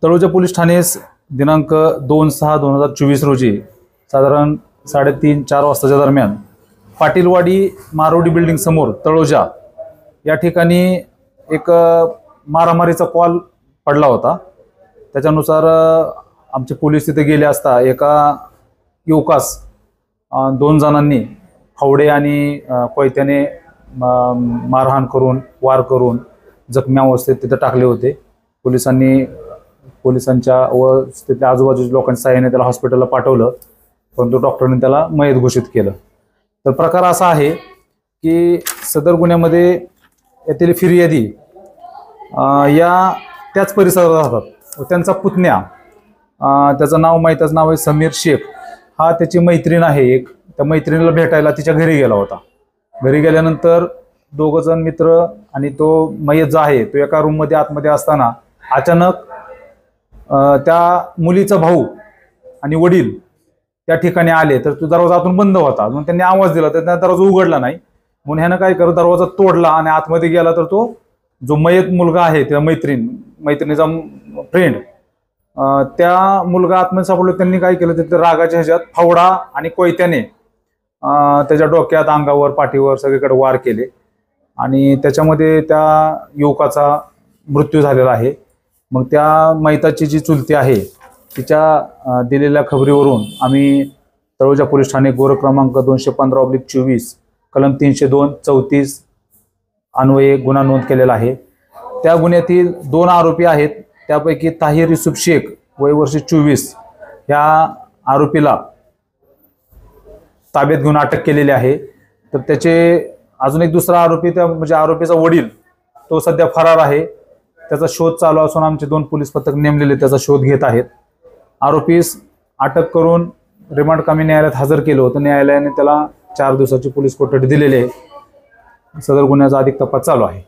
Taloja police ठाणेस दिनांक 2/6/2024 रोजी साधारण 3:30-4 वाजताच्या दरम्यान पाटीलवाडी मारोडी बिल्डिंग समोर तळोजा या ठिकाणी एक मारामारीचा कॉल पडला होता। त्याच्यानुसार आमचे पोलीस तिथे गेले असता एका युवकास 2 जणांनी फावडे आणि कोयत्याने मारहाण करून वार करून जखमी अवस्थेत तिथे टाकले होते। पोलिसांच्या व तिथल्या आजूबाजूच्या लोकांच्या सहाय्याने त्याला हॉस्पिटलला पाठवलं, परंतु डॉक्टरांनी त्याला मयत घोषित केलं। तर प्रकार असा आहे की सदर गुन्ह्यामध्ये येथील फिर्यादी या त्याच परिसरात राहतात व त्यांचा पुतण्या त्याचं नाव आहे समीर शेख, हा त्याची मैत्रीण आहे एक। त्या मैत्रिणीला भेटायला तिच्या घरी गेला होता। घरी गेल्यानंतर 2 जण मित्र आणि तो मयत जो आहे तो एका रूममध्ये आतमध्ये असताना अचानक त्या मुलीचा भाऊ आणि वडील त्या ठिकाणी आले। तर तो दरवाजा आतून बंद होता, म्हणून त्यांनी आवाज दिला तर त्या दरवाजा उघडला नाही। म्हणून ह्यानं काय करत दरवाजा तोडला आणि आतमध्ये गेला तर तो जो मयत मुलगा आहे त्या मैत्रिणीचा फ्रेंड त्या मुलगा आतमध्ये सापडलो। त्यांनी काय केलं तिथे रागाच्या ह्याच्यात फावडा आणि कोयत्याने त्याच्या डोक्यात, अंगावर, पाठीवर सगळीकडे वार केले आणि त्याच्यामध्ये त्या युवकाचा मृत्यू झालेला आहे। मग त्या मैताची जी चुलती आहे तिच्या दिलेल्या खबरीवरून आम्ही तळोजा पोलीस ठाणे गोर क्रमांक 215/24 कलम 302-34 अन्वये गुन्हा नोंद केलेला आहे। त्या गुन्ह्यातील 2 आरोपी आहेत, त्यापैकी ताहिर युसुफ शेख वय वर्ष 24 या आरोपीला ताब्यात घेऊन अटक केलेली आहे। तर त्याचे अजून एक दुसरा आरोपी म्हणजे आरोपीचा वडील तो सध्या फरार आहे। त्याचा शोध चालू असून आमचे 2 पोलीस पथक नेमलेले त्याचा शोध घेत आहेत। आरोपीस अटक करून रिमांड कामी न्यायालयात हजर केलं होतं। न्यायालयाने त्याला 4 दिवसाची पोलीस कोठडी दिलेली आहे। सदर गुन्ह्याचा अधिक तपास चालू आहे।